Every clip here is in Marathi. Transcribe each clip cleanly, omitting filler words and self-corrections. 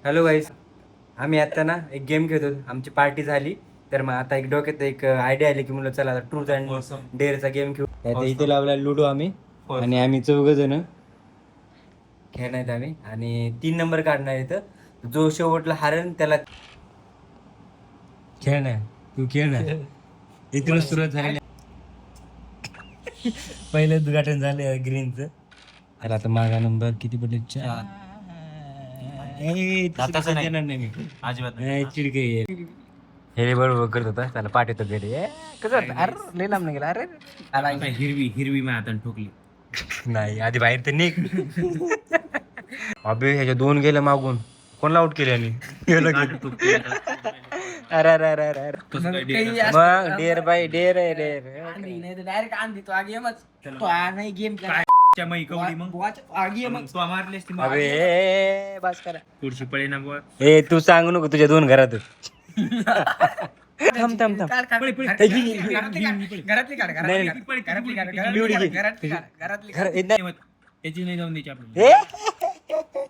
हॅलो गाईस, आम्ही आता ना एक गेम खेळतो. आमची पार्टी झाली तर मग आता एक डोक्यात एक आयडिया आली की मुलं चला आता ट्रूथ अँड डेअरचा गेम खेळू. आता इथे लावला लुडो आम्ही आणि आम्ही 4 जण खेळणार आम्ही आणि 3 नंबर काढणार इथं. जो शेवटला हारेल त्याला खेळणार. तू खेळणार. इथून सुरुवात झाली. पहिलं उद्घाटन झालं ग्रीनचं. त्याला आता माझा नंबर किती पडले? 4. देणार नाही मी अजिबात. चिडके हे बरोबर करत होता. त्याला पाठवतो घरी. कसं अरे लय लांब नाही गेला. अरे हिरवी हिरवी मी हाताने ठोकली. नाही आधी बाहेर तर निघ. अबे ह्याच्या 2 गेल्या मागून. कोणला आउट केले आणि अरे अरे अरे अरे अरे मग डेअर बाय डेअर आहे डेअर. डायरेक्ट आणली तो आगी मग तो नाही गेम अबे बस करा. पुढची पळे ना बुवा. ए तू सांगू नको तुझ्या 2 घरात. थांब थांब थांब. त्याची नाही जाऊन द्यायची आपल्याला.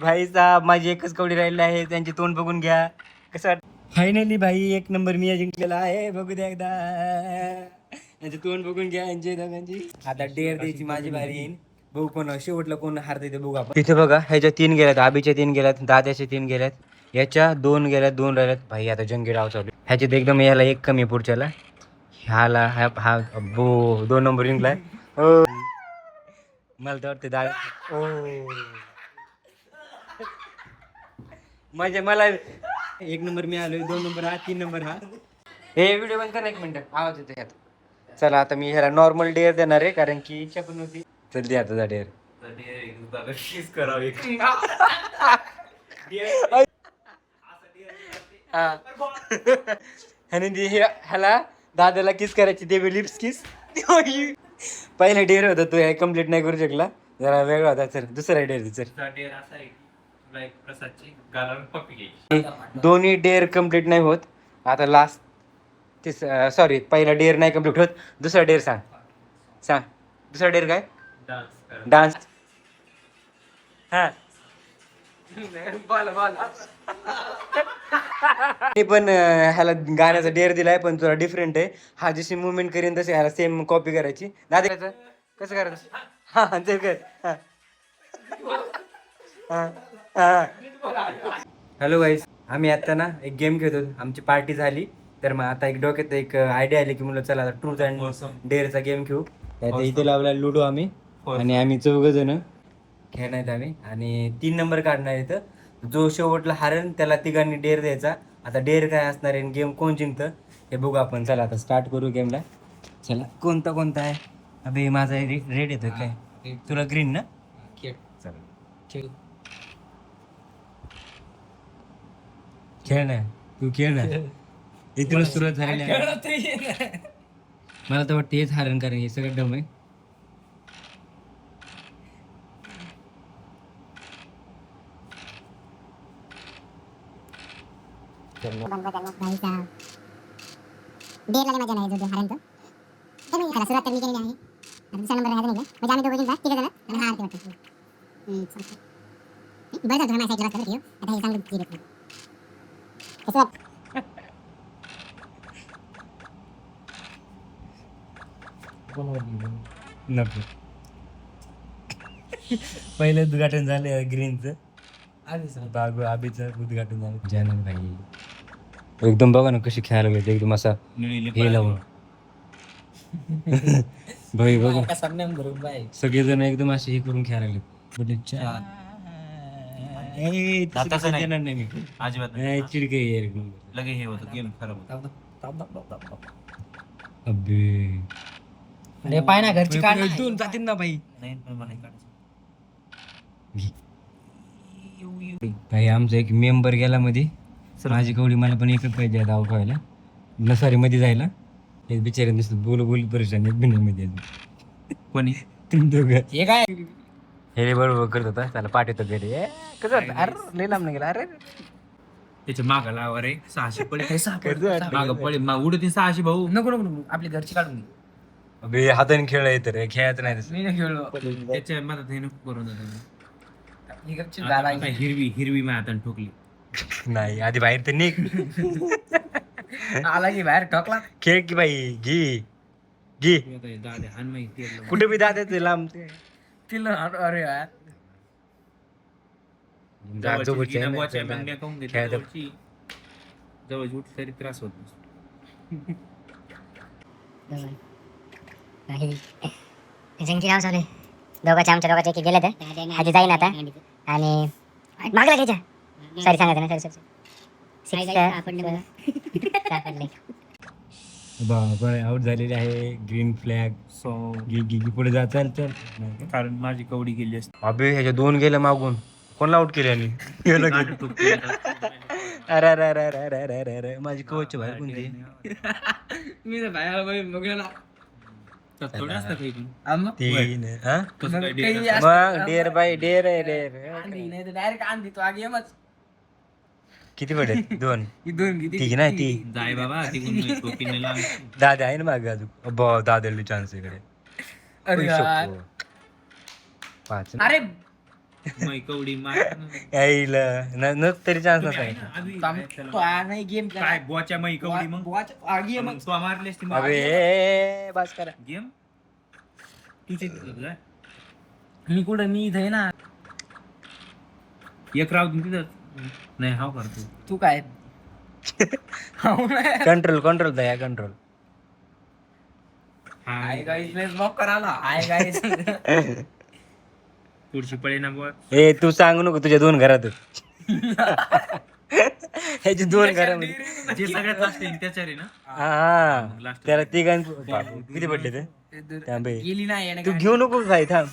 भाई साहेब माझी एकच कवडी राहिली आहे. त्यांची तोंड बघून घ्या. कसं फायनली भाई 1 नंबर मी जिंकलेला आहे. बघू द्या एकदा. त्यांचे तोंड बघून घ्या यांचे दोघांची. आता डेअर द्यायची माझी बारी येईन. बघू कोण शेवटला कोण हारते ते बघू आपण. तिथे बघा ह्याच्या 3 गेल्यात, आबीच्या 3 गेल्यात, दाद्याच्या 3 गेल्यात, याच्या 2 गेल्यात, 2 राहिल्यात. भाई आता जंगी डाव चालू. ह्याच्यात एकदम याला 1 कमी पुढच्याला. ह्याला हा अब्बो 2 नंबर जिंकलाय. हो मला तर वाटते दादा. ओ म्हणजे मला 1 नंबर मी आलोय, 2 नंबर हा, 3 नंबर हा. हे व्हिडिओ बंद करा 1 मिनिट. आवाज येतो ह्यात. चला आता मी ह्याला नॉर्मल डेअर देणार आहे कारण की इच्छा पण होती. चल दे आता डेअर. ह्याला दादाला किस करायची ते लिप्स किस. पहिला डेअर होता तो कम्प्लीट नाही करू शकला. जरा वेगळा होता. चल दुसरा डेअर चल. दोन्ही डेअर कम्प्लीट नाही होत. आता लास्ट ते सॉरी पहिला डेअर नाही कम्प्लीट होत. दुसरा डेअर सांग सांग. दुसरा डेअर काय? डान्स. हा मी पण ह्याला गाण्याचा डेअर दिलाय पण थोडा डिफरंट आहे. हा जशी मुवमेंट करीन तशी ह्याला सेम कॉपी करायची. दादा कसं करायचं? हा ते कर. हॅलो गाईस, आम्ही आता ना एक गेम खेळतो. आमची पार्टी झाली तर मग आता एक डोक्यात एक आयडिया आली की मुलं चला आता ट्रूथ अँड डेअरचा गेम खेळू. इथे लावला लुडो आम्ही आणि आम्ही 4 जण खेळणार आम्ही आणि 3 नंबर काढणार इथं. जो शेवटला हारेल त्याला 3घांनी डेअर द्यायचा. आता डेअर काय असणार आहे, गेम कोण जिंकतं हे बघू आपण. चला आता स्टार्ट करू गेमला. चला कोणता कोणता आहे? अबे माझा रेड येतो काय? तुला ग्रीन ना? खेळ ना. तू खेळ ना. इथून सुरुवात झालेली आहे. मला तर वाटतं हेच हारण कारण हे सगळं डम आहे. डेअरला मजा नाही जो हारेल तो. तर मी सुरुवात तर मी केलेली आहे. दुसरा नंबर ह्याचा नाही म्हणजे आम्ही दोघं जिंकला 3 जण आणि हा आरती वाटतं. बरं झालं माझ्या साईडला बसलं आता हे चांगलं क्लिअर येतं. नको. पहिलं उद्घाटन झालं ग्रीनचं. बागू आबीचं उद्घाटन झालं. जानन भाई एकदम बघा ना कशी खेळायला लागले एकदम असा हे लावून. भाई बघा सगळेजण एकदम असे हे करून खेळायला लागले. देणार नाही मी अजिबात चिडके लगे हे होतं गेम खराब होतं. अबे अरे पाय ना घरची काढ ना. दोन जातील ना भाई. नाही पण मला हे काढायचं. भाई आमचा एक मेंबर गेला मध्ये. माझी कवडी मला पण एकच पाहिजे दाव खायला नसारी मध्ये जायला. एक बिचारे नुसतं बोलू परेशान मध्ये. कोणी तुम्ही दोघं हे काय हे बरोबर करत होता. त्याला पाठवतो घरी. कसं अरे लय लांब नाही गेला. अरे त्याच्या मागा लावा रे 600 पळे. कसं माग पळे उडते 600 भाऊ. नको नको नको आपली घरची काढून घे. अबे हाताने खेळ तर खेळायचं नाही तसं. मी नाही खेळलो. त्याच्या मदत हे नको करून देतो. ही गपचूप आता झाला आता हिरवी माझ्या हाताने ठोकली. नाही आधी बाहेर तर निघ. आला की बाहेर ठोकला. खेळ की बाई घे घे. तू आता हे दाद्या हाण माहिती तेल लावून. कुठे बी दादाचे लांब ते. तिला अरे यार जवळची जवळची गिना आहे ना, बुवाची आहे, त्याला मग मी खाऊन घेते. खेळायचं. जवळची उठ तरी त्रास होत नसतो. जंकी नाव चालू दोघांच्या आमच्या दोघांच्या एक गेले तर आधी जाईन आता आणि मागला घ्यायच्या सॉरी सांगायचं ना सॉरी बाबा आउट झालेले आहे. Green flag. सो गी पुढे जा. चल चल. कारण माझी कवडी गेली असती. अबे ह्याच्या 2 गेल्या मागून. कोणला आउट केले आणि गेलं गाठ ठोकली. अरे अरे अरे अरे अरे अरे अरे अरे माझी कोच बाहेर कोणती. मी तर बाहेर बघलं ना. तर थोडं असतं काही पण. आम्हा 3 हा तसं काय काही डेअर असं- मग डेअर बाय डेअर आहे डेअर. आंधी नाही तर डायरेक्ट आंधी तो आगे मच किती पडे 2 ही दोन किती 3 नाही ती जाय बाबा तिकडून टोपीने लांब. दादा आहे ना मागे अजून. दादाला चान्स इकडे. अरे यार 5 अरे मै कवडी मार. यायला न तरी चान्स नसायचा. तो आ नाही गेम काय बुवाच्या मै कवडी मग आगे मग मग तू मारली असती मग. अबे बस करा. गेम तुझे जाय. मी कुठं मी इथे ना. एक राव तिथं नाही हाव करतो. तू काय हाय कंट्रोल दया control. Hi guys let's mock करायला हाय गाईस पुढची पळे ना बुवा. ए तू सांगू नको तुझ्या 2 घरात. ह्याची 2 घरामध्ये. जे सगळ्यात लास्ट आहे त्याच्यावर आहे ना. हा त्याला तिघां किती पडले ते थांबे. गेली नाही तू घेऊ नको काय थांब.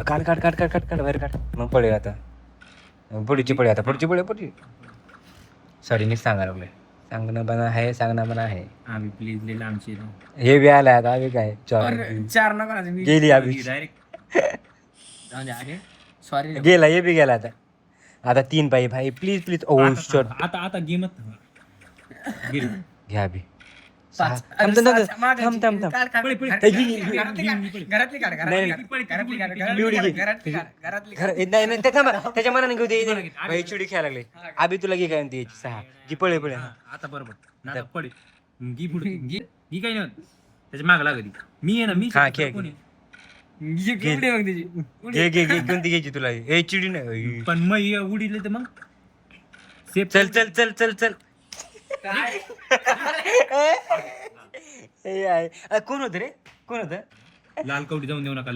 काढ काढ काढ काढ काढ काढ बाहेर काढ. मग पळे आता पुढची पळे आता पुढची पळे. सॉरी नीट सांगायला लागले. सांगणं बना आहे. आम्ही प्लीज लिहिलं आमची हे बी आलाय आता आम्ही काय चार नका मी गेली आम्ही. डायरेक्ट सॉरी गेला हे बी गेला आता 3 पाहिजे भाई प्लीज ओ शॉट. आता गेमच गेली. घ्या बी. पाच. थांब थांब थांब थांब थांब. घरातली नाही ते थांबा त्याच्या मनाने घेऊ दे. भाई चिडी खेळायला लागले. आबी तुला घे काय म्हणते 6 की पळे आता बरोबर नाता पडे गी पुढे गी काही नाही होत. त्याच्या माग लागली मी आहे ना मी हा, खेळ. कोणी? घे कोणती घ्यायची तुला. ए चिडी नाही. पण मग उडीले तर मग सेफ चल चल चल चल चल. ए आहे. कोण होत रे कोण होत. लाल कवडी जाऊन देऊ नका.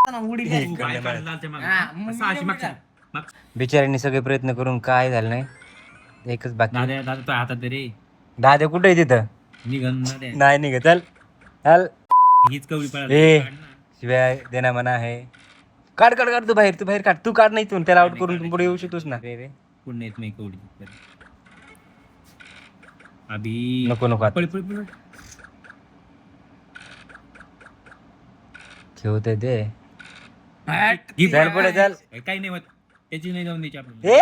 तू बाहेर काढ लालच्या मागं. सहाशे मागच्या. बिचाऱ्यांनी सगळे प्रयत्न करून काय झालं नाही. एकच बाकी. दादा तो हातात दे रे. दादा कुठे आहे तिथं. निघन दाद्या. नाही निघ चल चल. हीच कवडी ए. पळाली. शिवाय देणं मना आहे. काढ तू बाहेर काढ. तू काढ नाही तू त्याला आउट करून तू पुढे येऊ शकतोस ना. रे पुन्हा येत नाही कवडी. अभि नको आता. पळ ठेवते ते. घे चल पुढे चल. काही नाही होत. त्याची नाही जाऊन द्यायची आपल्याला. ए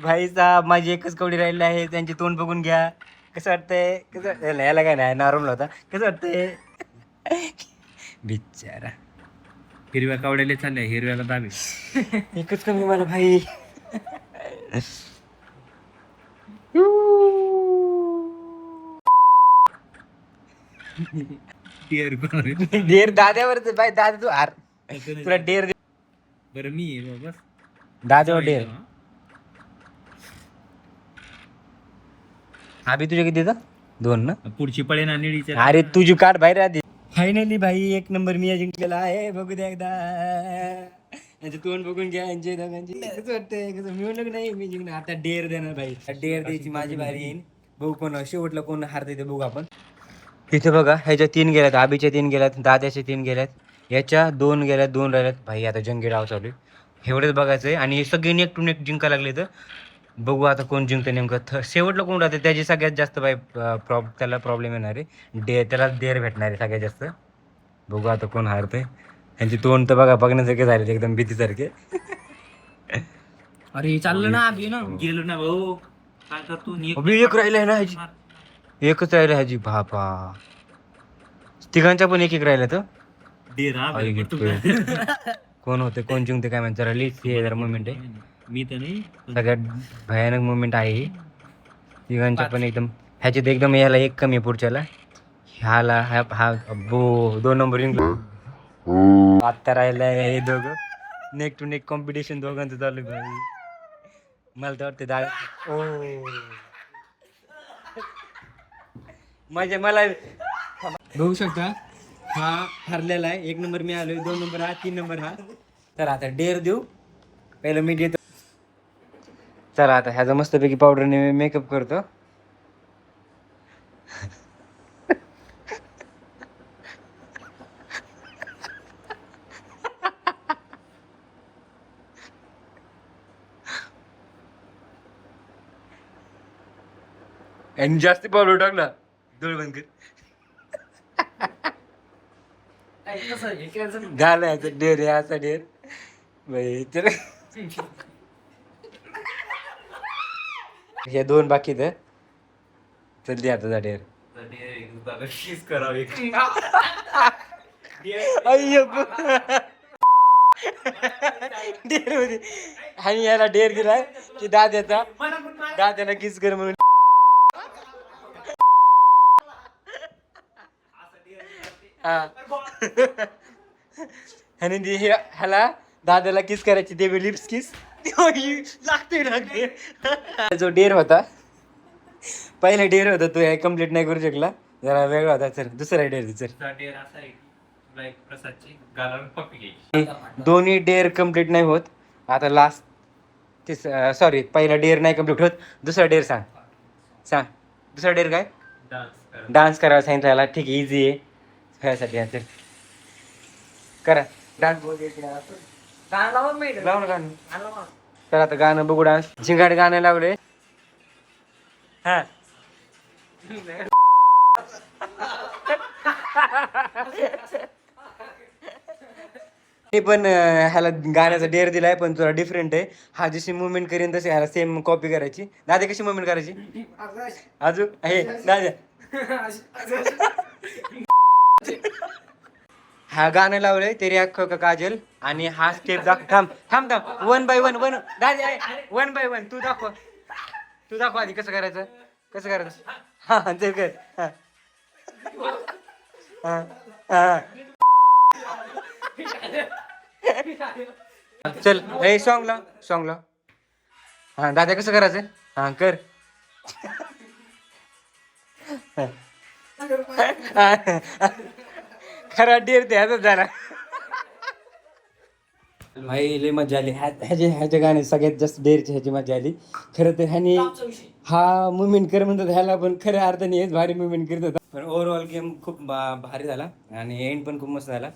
भाई साहेब माझी एकच कवडी राहिली आहे. त्यांचे तोंड बघून घ्या. कसं वाटतंय याला काय नाही नॉर्मल होता. कसं वाटतंय बिचारा. हिरव्या कवड्याला चालल्या. हिरव्याला दाबे. एकच कमी मला भाई. डेर दाद्यावर बाय दादा तू आर तुला डेर बरं मी आहे बस. दाद्यावर डेर. आबी तुझ्या किती 2 ना. पुढची पळे ना निळीच्या. अरे तुझी कार्ड बाहेर आधी. फायनली भाई 1 नंबर मी जिंकलेला आहे. बघू द्या एकदा. यांचे तोंड बघून घ्या यांचे दोघांची. कसं वाटतंय कसं मिळून नाही मी जिंकणार. आता डेअर देणार भाई. डेअर द्यायची माझी भारी येईल. बघू कोण शेवटला कोण हारते ते बघू आपण. इथे बघा ह्याच्या 3 गेल्यात. आबीच्या 3 गेल्यात. दाद्याच्या 3 गेल्यात. याच्या 2 गेल्यात. 2 राहिल्यात भाई. आता जंगी डाव चालू आहे. एवढंच बघायचंय. आणि हे सगळे नेक टू नेक जिंका लागले तर बघू आता कोण जिंकतं नेमकं. शेवटला कोण राहते त्याची सगळ्यात जास्त बाई त्याला प्रॉब्लेम येणार आहे. त्याला डेअर भेटणार आहे सगळ्यात जास्त. बघू आता कोण हारते. त्यांची तोंड तर बघा बघण्यासारखे झाले एकदम भीतीसारखे. अरे चाललं ना अभि ना. गेलो ना भाऊ. काय करतो अबे एक राहिलाय ना ह्याची. एकच राहिला ह्याची. बापा तिघांच्या पण एक राहिला तर डेर हा आई बरं पडतो. कोण होते कोण जिंकते काय म्हणते जरा लिस्ट हे जरा मुवमेंट आहे. मी तर नाही सगळ्यात भयानक मुवमेंट आहे ही. तिघांच्या पण एकदम ह्याच्यात एकदम याला एक कमी आहे पुढच्याला. ह्याला हा अब्बो 2 नंबर जिंकलो. आत्ता राहिला हे दोघं नेक टू नेक कॉम्पिटिशन दोघांचं चालू आहे भाई. मला तर वाटतं ओ म्हणजे मला बघू शकता हा हरलेला आहे. 1 नंबर मी आलोय, 2 नंबर हा, 3 नंबर हा. तर आता डेअर देऊ. पहिलं मी देतो. चला आता ह्याचा मस्तपैकी पावडरने मेकअप करतो. आणि जास्त पावडर टाकला डोळे बंद कर. झालं याचं डेअर याचा डेअर बाई. तर हे 2 बाकी तर चल दे आता जा डेअर. करावे अय्यो डेअर मध्ये आणि याला डेअर दिलाय की दाद्याला किस कर म्हणून. हा आणि ह्याला दादाला किस करायची ते लिप्स किस लागते. जो डेअर होता पहिला डेअर होता तो कम्प्लीट नाही करू शकला, जरा वेगळा होता. सर दुसरा डेअर सर डेर असा आहे तुला एक प्रसादची गालावर पप्पी घ्यायची. दोन्ही डेअर कम्प्लीट नाही होत. आता लास्ट ते सॉरी पहिला डेअर नाही कम्प्लीट होत. दुसरा डेअर सांग दुसरा डेअर काय? डान्स करायला सांगितलं याला. ठीक आहे इझी आहे ह्यासाठी. तर करा डान्स. लावून गाणं. तर आता गाणं बघू. डान्स झिंगाट गाणं लावले. हा मी पण ह्याला गाण्याचा डेअर दिलाय पण थोडा डिफरंट आहे. हा जशी मुवमेंट करेन तशी ह्याला सेम कॉपी करायची. दादा कशी मुवमेंट करायची अजून हे दादा हा गाणं लावलंय तेरी अख्खं का काजल आणि हा स्टेप थांब 1 बाय 1 दादा 1 बाय 1 तू दाखव आधी कसं करायचं. हा ते कर. हा चल हे सॉंग लाव. हा दादा कसं करायचं. हा कर. खरा डेअर ते ह्याच झाला. भाई लय मजा आली. ह्याच्या गाणे सगळ्यात जास्त डेअरची ह्याची मजा आली. खरं तर ह्याने हा मुवमेंट कर म्हणतात ह्याला पण खऱ्या अर्थाने हेच भारी मुवमेंट करत होता. पण ओव्हरऑल गेम खूप भारी झाला आणि एंड पण खूप मस्त झाला.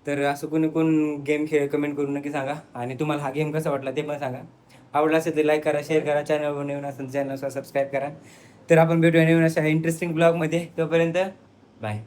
तर असं कोण गेम खेळ कमेंट करून नक्की सांगा. आणि तुम्हाला हा गेम कसा वाटला ते पण सांगा. आवडला असेल तर लाईक करा, शेअर करा. चॅनलवर नवीन असेल चॅनल सबस्क्राईब करा. तर आपण भेटूया नवीन अशा इंटरेस्टिंग ब्लॉगमध्ये. तोपर्यंत बाय.